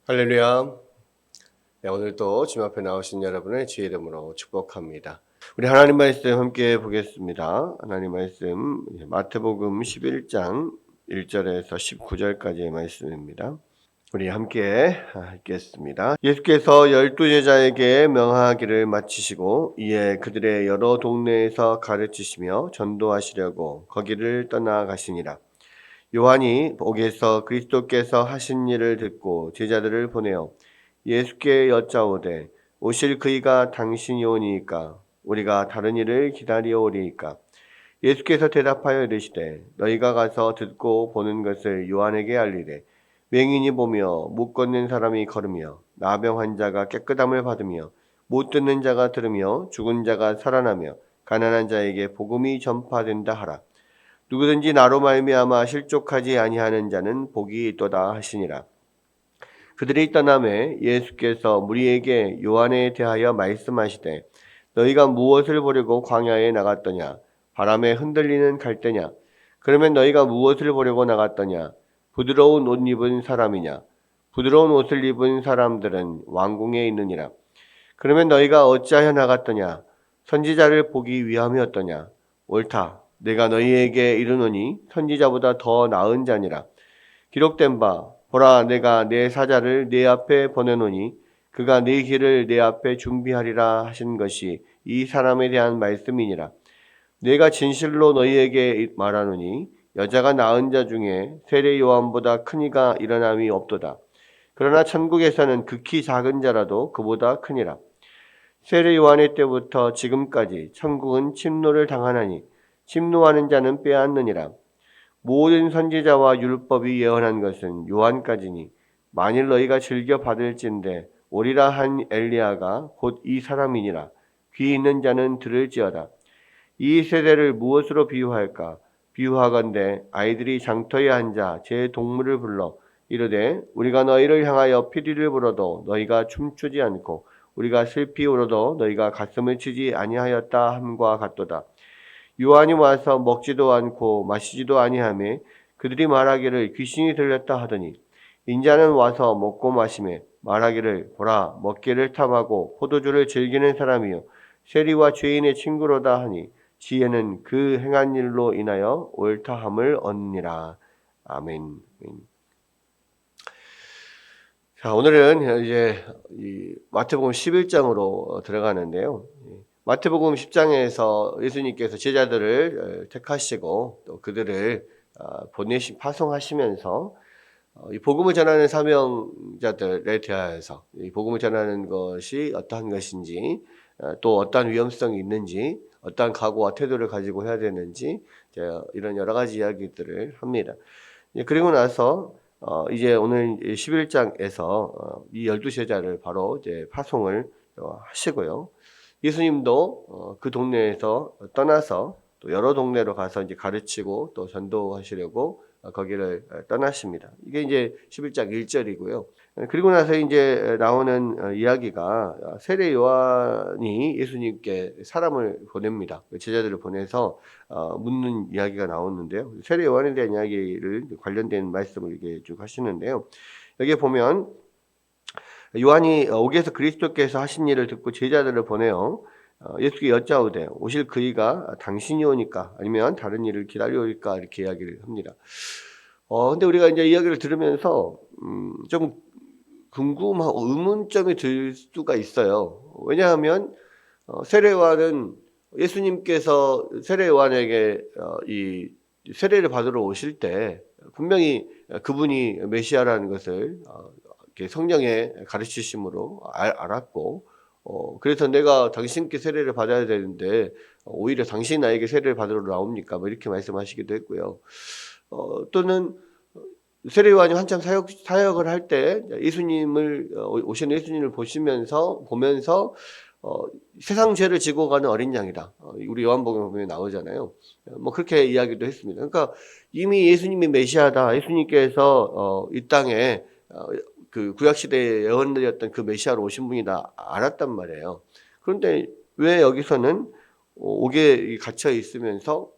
할렐루야. 네, 오늘 또 주님 앞에 나오신 여러분의 주의 이름으로 축복합니다. 우리 하나님 말씀 함께 보겠습니다. 하나님 말씀 마태복음 11장 1절에서 19절까지의 말씀입니다. 우리 함께 읽겠습니다. 예수께서 12제자에게 명하기를 마치시고 이에 그들의 여러 동네에서 가르치시며 전도하시려고 거기를 떠나가시니라. 요한이 옥에서 그리스도께서 하신 일을 듣고 제자들을 보내어 예수께 여짜오되 오실 그이가 당신이 오니이까 우리가 다른 일을 기다려오리이까. 예수께서 대답하여 이르시되 너희가 가서 듣고 보는 것을 요한에게 알리되 맹인이 보며 못 걷는 사람이 걸으며 나병 환자가 깨끗함을 받으며 못 듣는 자가 들으며 죽은 자가 살아나며 가난한 자에게 복음이 전파된다 하라. 누구든지 나로 말미암아 실족하지 아니하는 자는 복이 있도다 하시니라. 그들이 떠나매 예수께서 무리에게 요한에 대하여 말씀하시되 너희가 무엇을 보려고 광야에 나갔더냐? 바람에 흔들리는 갈대냐? 그러면 너희가 무엇을 보려고 나갔더냐? 부드러운 옷 입은 사람이냐? 부드러운 옷을 입은 사람들은 왕궁에 있느니라. 그러면 너희가 어찌하여 나갔더냐? 선지자를 보기 위함이었더냐? 옳다. 내가 너희에게 이르노니 선지자보다 더 나은 자니라. 기록된 바 보라 내가 내 사자를 내 앞에 보내노니 그가 네 길을 내 앞에 준비하리라 하신 것이 이 사람에 대한 말씀이니라. 내가 진실로 너희에게 말하노니 여자가 낳은 자 중에 세례 요한보다 큰 이가 일어남이 없도다. 그러나 천국에서는 극히 작은 자라도 그보다 크니라. 세례 요한의 때부터 지금까지 천국은 침노를 당하나니 침노하는 자는 빼앗느니라. 모든 선지자와 율법이 예언한 것은 요한까지니 만일 너희가 즐겨 받을진대 오리라 한 엘리야가 곧 이 사람이니라. 귀 있는 자는 들을지어다. 이 세대를 무엇으로 비유할까? 비유하건대 아이들이 장터에 앉아 제 동물을 불러 이르되 우리가 너희를 향하여 피리를 불어도 너희가 춤추지 않고 우리가 슬피 울어도 너희가 가슴을 치지 아니하였다 함과 같도다. 요한이 와서 먹지도 않고 마시지도 아니하며 그들이 말하기를 귀신이 들렸다 하더니 인자는 와서 먹고 마시며 말하기를 보라 먹기를 탐하고 포도주를 즐기는 사람이요 세리와 죄인의 친구로다 하니 지혜는 그 행한 일로 인하여 옳다함을 얻느니라. 아멘. 자, 오늘은 이제 이 마태복음 11장으로 들어가는데요. 마태복음 10장에서 예수님께서 제자들을 택하시고 또 그들을 파송하시면서 이 복음을 전하는 사명자들에 대하여서 이 복음을 전하는 것이 어떠한 것인지 또 어떠한 위험성이 있는지 어떠한 각오와 태도를 가지고 해야 되는지 이런 여러 가지 이야기들을 합니다. 그리고 나서 이제 오늘 11장에서 이 12제자를 바로 이제 파송을 하시고요. 예수님도 그 동네에서 떠나서 또 여러 동네로 가서 이제 가르치고 또 전도하시려고 거기를 떠나십니다. 이게 이제 11장 1절이고요. 그리고 나서 이제 나오는 이야기가 세례 요한이 예수님께 사람을 보냅니다. 제자들을 보내서 묻는 이야기가 나오는데요. 세례 요한에 대한 이야기를 관련된 말씀을 이렇게 쭉 하시는데요. 여기에 보면 요한이 옥에서 그리스도께서 하신 일을 듣고 제자들을 보내어 예수께 여짜오되 오실 그이가 당신이 오니까 아니면 다른 일을 기다려올까 이렇게 이야기를 합니다. 근데 우리가 이제 이야기를 들으면서 좀 궁금하고 의문점이 들 수가 있어요. 왜냐하면 세례 요한은 예수님께서 세례 요한에게 이 세례를 받으러 오실 때 분명히 그분이 메시아라는 것을 이렇게 성령의 가르치심으로 알았고, 그래서 내가 당신께 세례를 받아야 되는데 오히려 당신 나에게 세례를 받으러 나옵니까? 뭐 이렇게 말씀하시기도 했고요. 또는 세례 요한이 한참 사역을 할 때 오신 예수님을 보면서 세상 죄를 지고 가는 어린 양이다. 우리 요한복음에 보면 나오잖아요. 뭐 그렇게 이야기도 했습니다. 그러니까 이미 예수님이 메시아다. 예수님께서 이 땅에 그 구약 시대에 예언드렸던 그 메시아로 오신 분이다 알았단 말이에요. 그런데 왜 여기서는 옥에 갇혀 있으면서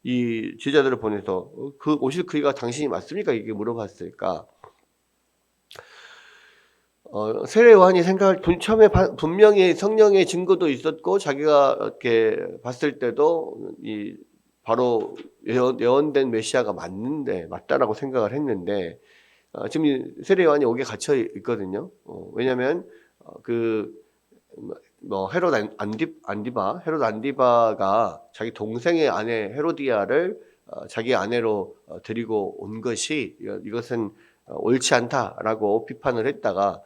이 제자들을 보내서 그 오실 그이가 당신이 맞습니까? 이게 물어봤을까? 세례 요한이 처음에 분명히 성령의 증거도 있었고 자기가 이렇게 봤을 때도 바로 예언된 메시아가 맞다라고 생각을 했는데 지금 세례 요한이 옥에 갇혀 있거든요. 왜냐하면 헤롯 안디바가 자기 동생의 아내 헤로디아를 자기 아내로 데리고 온 것이 이것은 옳지 않다라고 비판을 했다가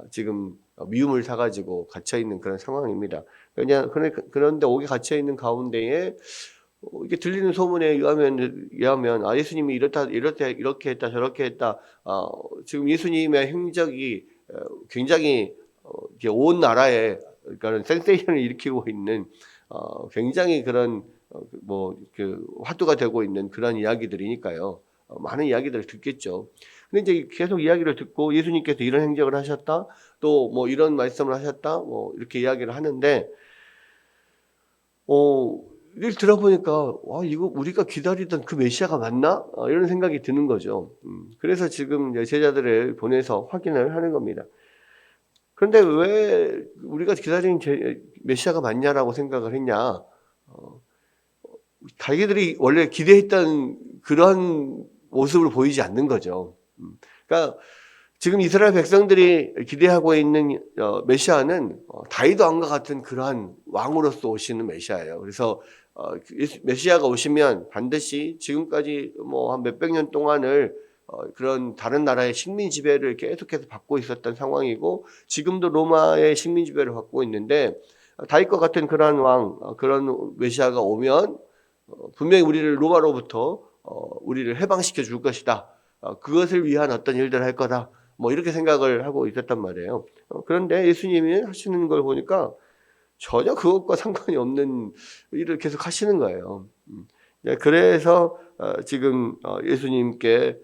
지금 미움을 사가지고 갇혀 있는 그런 상황입니다. 그런데 옥에 갇혀 있는 가운데에 이게 들리는 소문에 의하면 예수님이 이렇게 했다 저렇게 했다. 지금 예수님의 행적이 굉장히 온 나라에 그러니까 센세이션을 일으키고 있는 굉장히 그런 화두가 되고 있는 그런 이야기들이니까요. 많은 이야기들을 듣겠죠. 근데 이제 계속 이야기를 듣고 예수님께서 이런 행적을 하셨다, 또 뭐 이런 말씀을 하셨다, 뭐 이렇게 이야기를 하는데, 이걸 들어보니까 이거 우리가 기다리던 그 메시아가 맞나? 이런 생각이 드는 거죠. 그래서 지금 제자들을 보내서 확인을 하는 겁니다. 그런데 왜 우리가 기다린 메시아가 맞냐라고 생각을 했냐? 자기들이 원래 기대했던 그런 모습을 보이지 않는 거죠. 그러니까 지금 이스라엘 백성들이 기대하고 있는 메시아는 다윗 왕과 같은 그러한 왕으로서 오시는 메시아예요. 그래서 메시아가 오시면 반드시 지금까지 뭐 한 몇백 년 동안을 그런 다른 나라의 식민 지배를 계속해서 받고 있었던 상황이고 지금도 로마의 식민 지배를 받고 있는데 다윗과 같은 그러한 왕, 그런 메시아가 오면 분명히 우리를 로마로부터 우리를 해방시켜 줄 것이다. 그것을 위한 어떤 일들을 할 거다. 뭐 이렇게 생각을 하고 있었단 말이에요. 그런데 예수님이 하시는 걸 보니까 전혀 그것과 상관이 없는 일을 계속 하시는 거예요. 그래서 지금 예수님께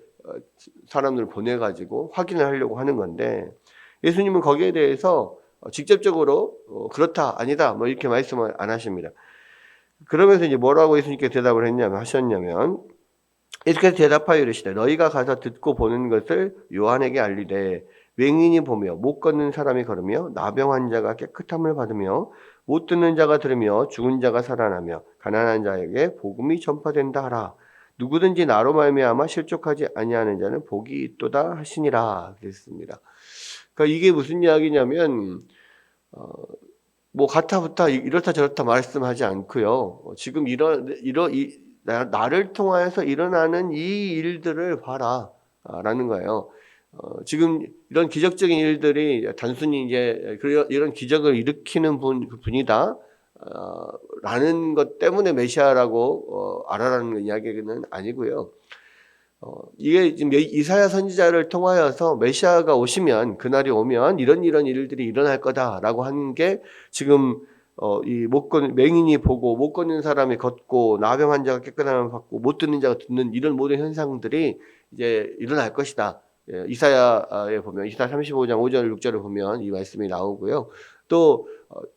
사람들을 보내가지고 확인을 하려고 하는 건데 예수님은 거기에 대해서 직접적으로 그렇다 아니다 뭐 이렇게 말씀을 안 하십니다. 그러면서 이제 뭐라고 예수님께 대답을 하셨냐면 이렇게 대답하여 이르시되 너희가 가서 듣고 보는 것을 요한에게 알리되 맹인이 보며 못 걷는 사람이 걸으며 나병 환자가 깨끗함을 받으며 못 듣는 자가 들으며 죽은 자가 살아나며 가난한 자에게 복음이 전파된다 하라. 누구든지 나로 말미암아 실족하지 아니하는 자는 복이 있도다 하시니라 그랬습니다. 그러니까 이게 무슨 이야기냐면 뭐 가타부타 이렇다 저렇다 말씀하지 않고요. 지금 나를 통하여서 일어나는 이 일들을 봐라라는 거예요. 지금 이런 기적적인 일들이 단순히 이제 이런 기적을 일으키는 분이다. 라는 것 때문에 메시아라고 알아라는 이야기는 아니고요. 이게 지금 이사야 선지자를 통하여서 메시아가 오시면 그날이 오면 이런 일들이 일어날 거다라고 하는 게 지금 맹인이 보고 못 걷는 사람이 걷고 나병 환자가 깨끗함을 받고 못 듣는 자가 듣는 이런 모든 현상들이 이제 일어날 것이다. 이사야에 보면 이사야 35장 5절 6절을 보면 이 말씀이 나오고요. 또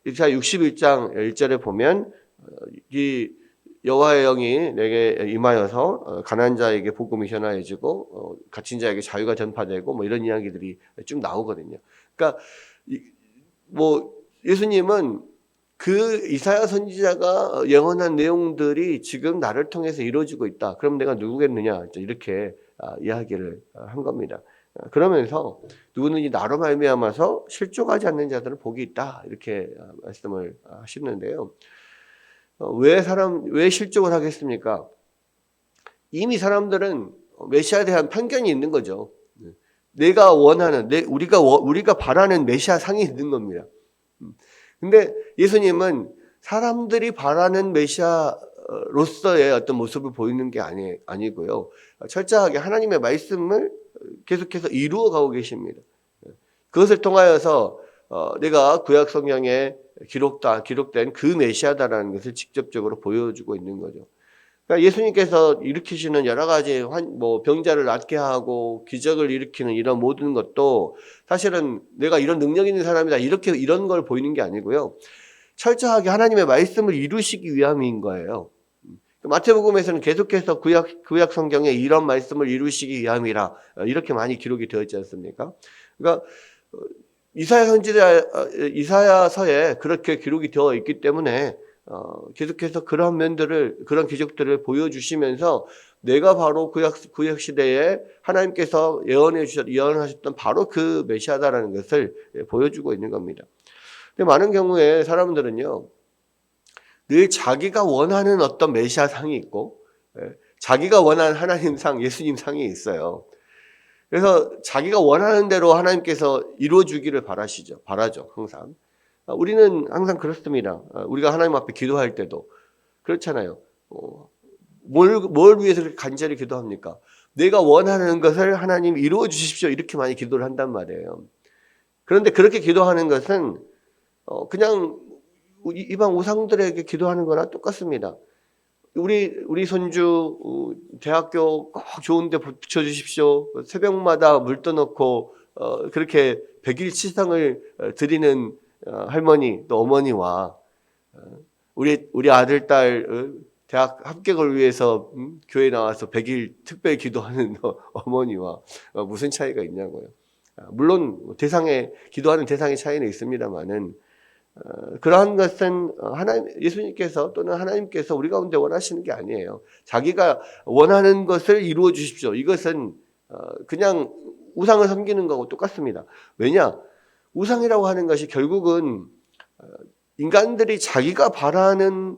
이사야 61장 1절에 보면 이 여호와의 영이 내게 임하여서 가난한 자에게 복음이 전하여지고 갇힌 자에게 자유가 전파되고 뭐 이런 이야기들이 쭉 나오거든요. 그러니까 뭐 예수님은 그 이사야 선지자가 예언한 내용들이 지금 나를 통해서 이루어지고 있다. 그럼 내가 누구겠느냐? 이렇게 이야기를 한 겁니다. 그러면서 누구든지 나로 말미암아서 실족하지 않는 자들은 복이 있다. 이렇게 말씀을 하시는데요. 왜 실족을 하겠습니까? 이미 사람들은 메시아에 대한 편견이 있는 거죠. 내가 원하는, 우리가 바라는 메시아 상이 있는 겁니다. 근데 예수님은 사람들이 바라는 메시아로서의 어떤 모습을 보이는 게 아니고요. 철저하게 하나님의 말씀을 계속해서 이루어 가고 계십니다. 그것을 통하여서 내가 구약 성경에 기록된 그 메시아다라는 것을 직접적으로 보여주고 있는 거죠. 그러니까 예수님께서 일으키시는 여러 가지 병자를 낫게 하고 기적을 일으키는 이런 모든 것도 사실은 내가 이런 능력 있는 사람이다 이런 걸 보이는 게 아니고요. 철저하게 하나님의 말씀을 이루시기 위함인 거예요. 마태복음에서는 계속해서 구약 성경에 이런 말씀을 이루시기 위함이라 이렇게 많이 기록이 되어 있지 않습니까? 그러니까 이사야서에 그렇게 기록이 되어 있기 때문에 계속해서 그런 기적들을 보여주시면서 내가 바로 구약 시대에 하나님께서 예언하셨던 바로 그 메시아다라는 것을 보여주고 있는 겁니다. 근데 많은 경우에 사람들은요, 늘 자기가 원하는 어떤 메시아 상이 있고, 자기가 원하는 하나님 상, 예수님 상이 있어요. 그래서 자기가 원하는 대로 하나님께서 이루어주기를 바라죠, 항상. 우리는 항상 그렇습니다. 우리가 하나님 앞에 기도할 때도 그렇잖아요. 뭘 위해서 그렇게 간절히 기도합니까? 내가 원하는 것을 하나님 이루어 주십시오. 이렇게 많이 기도를 한단 말이에요. 그런데 그렇게 기도하는 것은 그냥 이방 우상들에게 기도하는 거나 똑같습니다. 우리 손주 대학교 꼭 좋은 데 붙여주십시오. 새벽마다 물 떠놓고 그렇게 100일 치상을 드리는 할머니 또 어머니와 우리 아들 딸 대학 합격을 위해서 교회 나와서 100일 특별 기도하는 어머니와 무슨 차이가 있냐고요. 물론 기도하는 대상의 차이는 있습니다만은 그러한 것은 예수님께서 또는 하나님께서 우리 가운데 원하시는 게 아니에요. 자기가 원하는 것을 이루어 주십시오. 이것은 그냥 우상을 섬기는 거하고 똑같습니다. 왜냐? 우상이라고 하는 것이 결국은 인간들이 자기가 바라는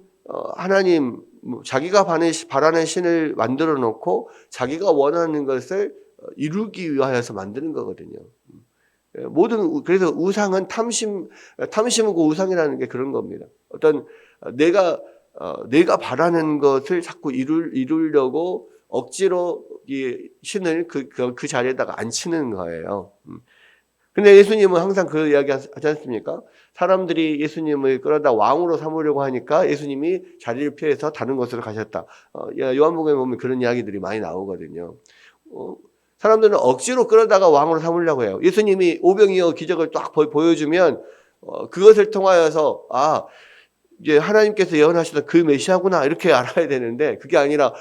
하나님, 자기가 바라는 신을 만들어 놓고 자기가 원하는 것을 이루기 위하여서 만드는 거거든요. 그래서 우상은 탐심이고 우상이라는 게 그런 겁니다. 어떤 내가 바라는 것을 자꾸 이루려고 억지로 이 신을 그 자리에다가 앉히는 거예요. 근데 예수님은 항상 그 이야기 하지 않습니까? 사람들이 예수님을 끌어다 왕으로 삼으려고 하니까 예수님이 자리를 피해서 다른 곳으로 가셨다. 요한복음에 보면 그런 이야기들이 많이 나오거든요. 사람들은 억지로 끌어다가 왕으로 삼으려고 해요. 예수님이 오병이어 기적을 딱 보여주면 그것을 통하여서 이제 하나님께서 예언하시던 그 메시아구나 이렇게 알아야 되는데 그게 아니라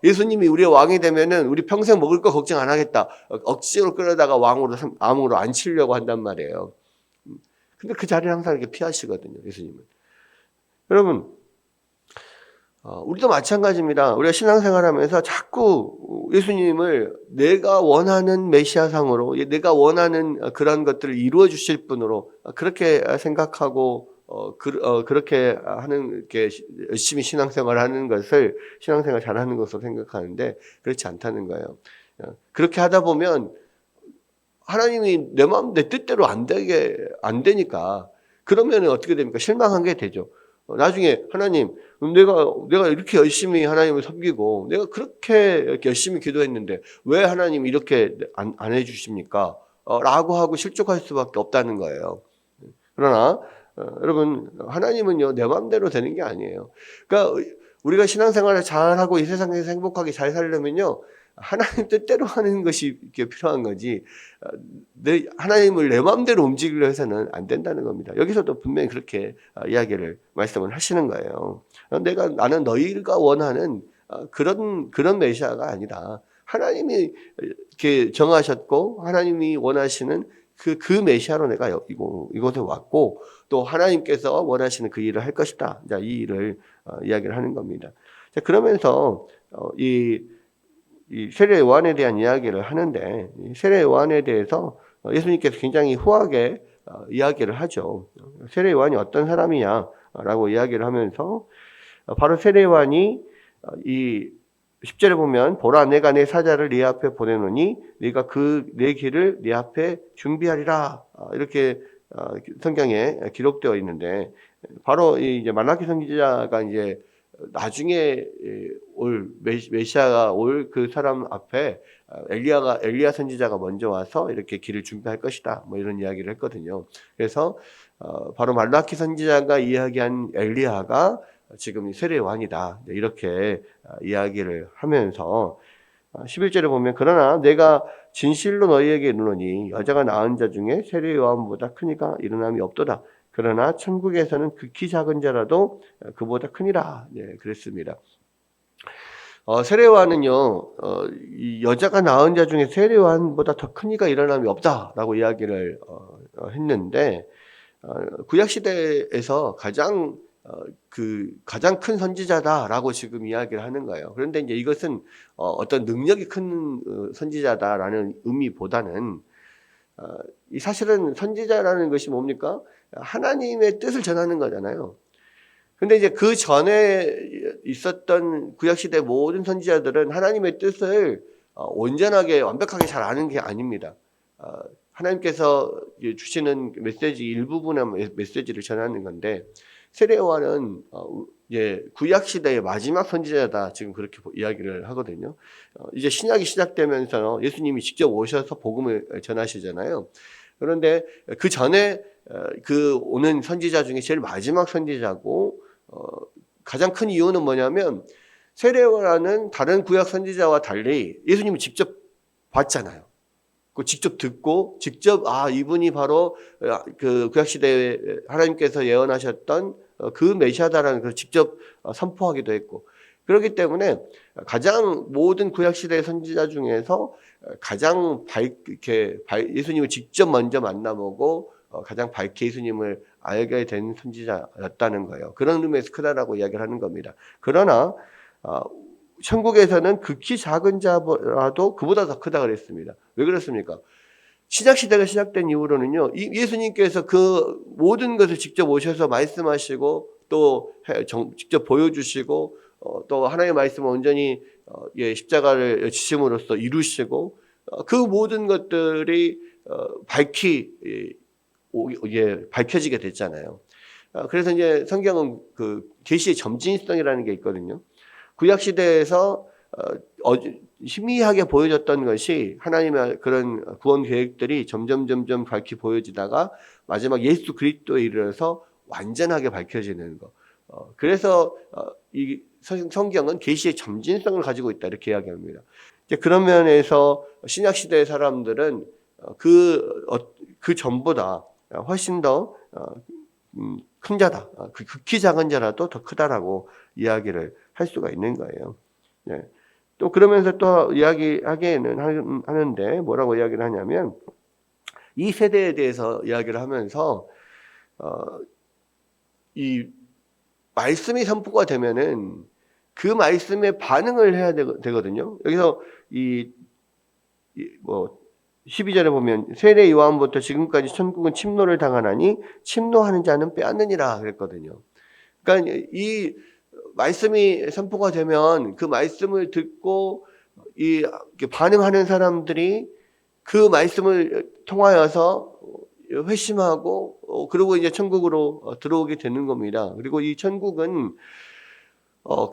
예수님이 우리의 왕이 되면은 우리 평생 먹을 거 걱정 안 하겠다. 억지로 끌어다가 왕으로 앉히려고 한단 말이에요. 근데 그 자리를 항상 이렇게 피하시거든요, 예수님은. 여러분, 우리도 마찬가지입니다. 우리가 신앙생활하면서 자꾸 예수님을 내가 원하는 메시아상으로, 내가 원하는 그런 것들을 이루어 주실 분으로 그렇게 생각하고 그렇게 이렇게 열심히 신앙생활을 하는 것을 신앙생활 잘하는 것으로 생각하는데 그렇지 않다는 거예요. 그렇게 하다 보면 하나님이 내 뜻대로 안 되니까 그러면 어떻게 됩니까? 실망한 게 되죠. 나중에 하나님, 내가 이렇게 열심히 하나님을 섬기고 내가 그렇게 열심히 기도했는데 왜 하나님 이렇게 안 해주십니까? 라고 하고 실족할 수밖에 없다는 거예요. 그러나 여러분, 하나님은요, 내 마음대로 되는 게 아니에요. 그러니까 우리가 신앙생활을 잘하고 이 세상에서 행복하게 잘 살려면요, 하나님 뜻대로 하는 것이 필요한 거지, 하나님을 내 마음대로 움직이려 해서는 안 된다는 겁니다. 여기서도 분명히 그렇게 말씀을 하시는 거예요. 나는 너희가 원하는 그런 메시아가 아니라 하나님이 이렇게 정하셨고 하나님이 원하시는 그 메시아로 내가 이곳에 왔고 또 하나님께서 원하시는 그 일을 할 것이다. 이 일을 이야기를 하는 겁니다. 자, 그러면서 이 세례 요한에 대한 이야기를 하는데 세례 요한에 대해서 예수님께서 굉장히 후하게 이야기를 하죠. 세례 요한이 어떤 사람이냐라고 이야기를 하면서 바로 세례 요한이 이 10절에 보면 보라 내가 내 사자를 네 앞에 보내노니 네가 내 길을 네 앞에 준비하리라 이렇게 성경에 기록되어 있는데 바로 이제 말라기 선지자가 이제 나중에 올 메시아가 올 그 사람 앞에 엘리야 선지자가 먼저 와서 이렇게 길을 준비할 것이다 뭐 이런 이야기를 했거든요. 그래서 바로 말라기 선지자가 이야기한 엘리야가 지금 세례 요한이다 이렇게 이야기를 하면서 11절에 보면 그러나 내가 진실로 너희에게 이르노니 여자가 낳은 자 중에 세례 요한보다 큰 이가 일어남이 없도다. 그러나 천국에서는 극히 작은 자라도 그보다 크니라. 네, 그랬습니다. 세례요한은요, 이 여자가 낳은 자 중에 세례요한보다 더 큰 이가 일어남이 없다라고 이야기를 했는데, 구약 시대에서 가장 큰 선지자다라고 지금 이야기를 하는 거예요. 그런데 이제 이것은 어떤 능력이 큰 선지자다라는 의미보다는 이 사실은 선지자라는 것이 뭡니까? 하나님의 뜻을 전하는 거잖아요. 근데 이제 그 전에 있었던 구약시대 모든 선지자들은 하나님의 뜻을 온전하게 완벽하게 잘 아는 게 아닙니다. 하나님께서 주시는 메시지 일부분의 메시지를 전하는 건데, 세례요한은 이제 구약시대의 마지막 선지자다 지금 그렇게 이야기를 하거든요. 이제 신약이 시작되면서 예수님이 직접 오셔서 복음을 전하시잖아요. 그런데 그 전에 그 오는 선지자 중에 제일 마지막 선지자고, 가장 큰 이유는 뭐냐면 세례요한은 다른 구약 선지자와 달리 예수님을 직접 봤잖아요. 직접 듣고 직접 이분이 바로 그 구약 시대에 하나님께서 예언하셨던 그 메시아다라는 걸 직접 선포하기도 했고, 그렇기 때문에 가장 모든 구약 시대의 선지자 중에서 가장 예수님을 직접 먼저 만나보고 가장 밝게 예수님을 알게 된 선지자였다는 거예요. 그런 의미에서 크다라고 이야기를 하는 겁니다. 그러나 천국에서는 극히 작은 자라도 그보다 더 크다 그랬습니다. 왜 그렇습니까? 신약 시대가 시작된 이후로는요, 예수님께서 그 모든 것을 직접 오셔서 말씀하시고 또 직접 보여주시고 또 하나님의 말씀을 온전히 십자가를 지심으로써 이루시고 그 모든 것들이 밝혀지게 됐잖아요. 그래서 이제 성경은 그 계시의 점진성이라는 게 있거든요. 구약 시대에서 희미하게 보여졌던 것이 하나님의 그런 구원 계획들이 점점 밝히 보여지다가 마지막 예수 그리스도에 이르러서 완전하게 밝혀지는 거. 그래서 이 성경은 계시의 점진성을 가지고 있다 이렇게 이야기합니다. 이제 그런 면에서 신약 시대의 사람들은 그 전보다 훨씬 더 큰 자다. 그 극히 작은 자라도 더 크다라고 이야기를 할 수가 있는 거예요. 네. 또 그러면서 또 이야기하기에는 하는데 뭐라고 이야기를 하냐면, 이 세대에 대해서 이야기를 하면서 이 말씀이 선포가 되면은 그 말씀에 반응을 해야 되거든요. 여기서 12절에 보면 세례 요한부터 지금까지 천국은 침노를 당하나니 침노하는 자는 빼앗느니라 그랬거든요. 그러니까 이 말씀이 선포가 되면 그 말씀을 듣고 반응하는 사람들이 그 말씀을 통하여서 회심하고 그리고 이제 천국으로 들어오게 되는 겁니다. 그리고 이 천국은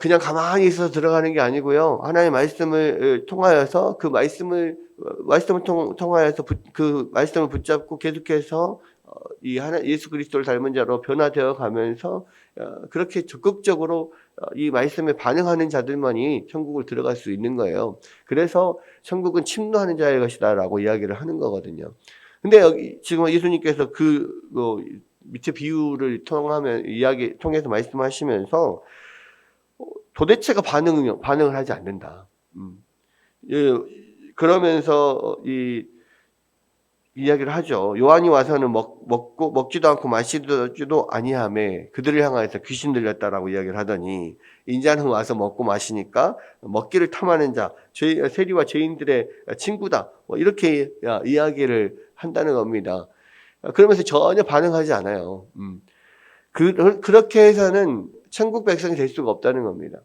그냥 가만히 있어서 들어가는 게 아니고요. 하나님의 말씀을 통하여서 그 말씀을 통하여서 그 말씀을 붙잡고 계속해서 예수 그리스도를 닮은 자로 변화되어 가면서 그렇게 적극적으로 이 말씀에 반응하는 자들만이 천국을 들어갈 수 있는 거예요. 그래서 천국은 침노하는 자의 것이다라고 이야기를 하는 거거든요. 근데 여기 지금 예수님께서 밑에 비유를 통해서 말씀하시면서 도대체가 반응을 하지 않는다. 그러면서 이야기를 하죠. 요한이 와서는 먹지도 않고 마시지도 아니하며 그들을 향하여서 귀신 들렸다라고 이야기를 하더니, 인자는 와서 먹고 마시니까 먹기를 탐하는 자, 세리와 죄인들의 친구다. 이렇게 이야기를 한다는 겁니다. 그러면서 전혀 반응하지 않아요. 그렇게 해서는 천국 백성이 될 수가 없다는 겁니다.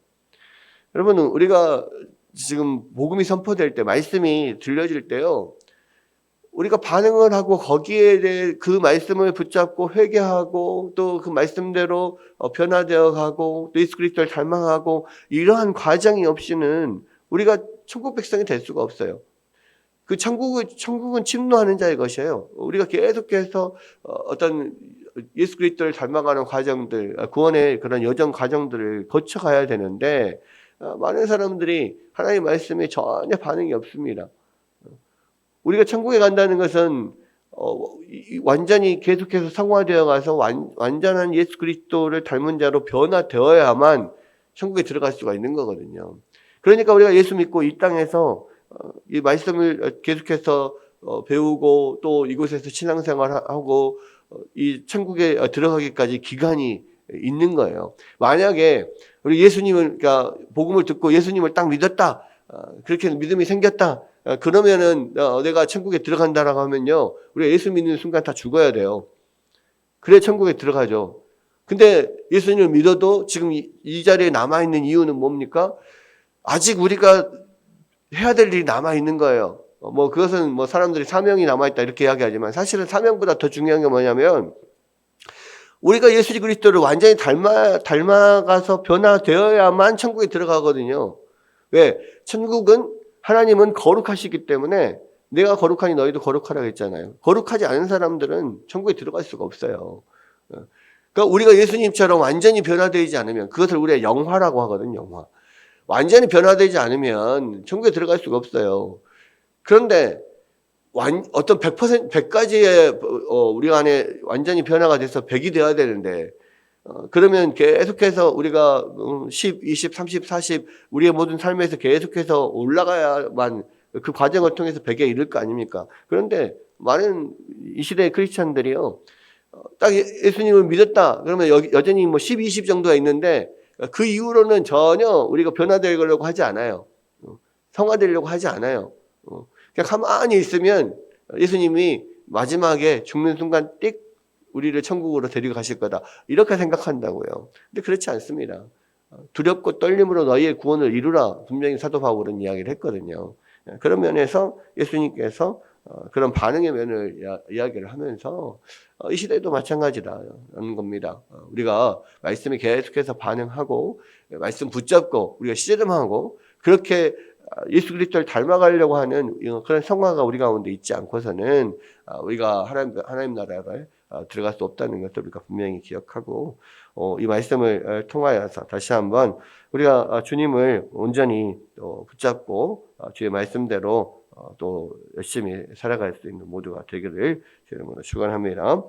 여러분, 우리가 지금 복음이 선포될 때, 말씀이 들려질 때요, 우리가 반응을 하고 거기에 대해 그 말씀을 붙잡고 회개하고 또 그 말씀대로 변화되어 가고 또 예수 그리스도를 닮아가고, 이러한 과정이 없이는 우리가 천국 백성이 될 수가 없어요. 그 천국은 침노하는 자의 것이에요. 우리가 계속해서 어떤 예수 그리스도를 닮아가는 과정들, 구원의 그런 여정 과정들을 거쳐가야 되는데, 많은 사람들이 하나님의 말씀에 전혀 반응이 없습니다. 우리가 천국에 간다는 것은 완전히 계속해서 성화되어 가서 완전한 예수 그리스도를 닮은 자로 변화되어야만 천국에 들어갈 수가 있는 거거든요. 그러니까 우리가 예수 믿고 이 땅에서 이 말씀을 계속해서 배우고 또 이곳에서 신앙생활하고 이 천국에 들어가기까지 기간이 있는 거예요. 만약에 우리 예수님을, 그러니까 복음을 듣고 예수님을 딱 믿었다, 그렇게 믿음이 생겼다, 그러면은 내가 천국에 들어간다라고 하면요, 우리가 예수 믿는 순간 다 죽어야 돼요. 그래 천국에 들어가죠. 근데 예수님을 믿어도 지금 이 자리에 남아있는 이유는 뭡니까? 아직 우리가 해야 될 일이 남아있는 거예요. 그것은 사람들이 사명이 남아있다 이렇게 이야기하지만 사실은 사명보다 더 중요한 게 뭐냐면 우리가 예수 그리스도를 완전히 닮아가서 변화되어야만 천국에 들어가거든요. 왜? 천국은 하나님은 거룩하시기 때문에 내가 거룩하니 너희도 거룩하라고 했잖아요. 거룩하지 않은 사람들은 천국에 들어갈 수가 없어요. 그러니까 우리가 예수님처럼 완전히 변화되지 않으면 그것을 우리가 영화라고 하거든요. 영화. 완전히 변화되지 않으면 천국에 들어갈 수가 없어요. 그런데 어떤 100%, 100가지의 우리 안에 완전히 변화가 돼서 100이 되어야 되는데 그러면 계속해서 우리가 10, 20, 30, 40 우리의 모든 삶에서 계속해서 올라가야만 그 과정을 통해서 100에 이를 거 아닙니까? 그런데 많은 이 시대의 크리스찬들이요. 딱 예수님을 믿었다. 그러면 여전히 10, 20 정도가 있는데 그 이후로는 전혀 우리가 변화되려고 하지 않아요. 성화되려고 하지 않아요. 그냥 가만히 있으면 예수님이 마지막에 죽는 순간 띡 우리를 천국으로 데리고 가실 거다. 이렇게 생각한다고요. 근데 그렇지 않습니다. 두렵고 떨림으로 너희의 구원을 이루라. 분명히 사도 바울은 이야기를 했거든요. 그런 면에서 예수님께서 그런 반응의 면을 이야기를 하면서 이 시대도 마찬가지라는 겁니다. 우리가 말씀에 계속해서 반응하고 말씀 붙잡고 우리가 씨름하고 그렇게 예수 그리스도를 닮아가려고 하는 그런 성화가 우리 가운데 있지 않고서는 우리가 하나님 나라에 들어갈 수 없다는 것을 우리가 분명히 기억하고 이 말씀을 통하여서 다시 한번 우리가 주님을 온전히 붙잡고 주의 말씀대로 또 열심히 살아갈 수 있는 모두가 되기를 주님으로 축원합니다.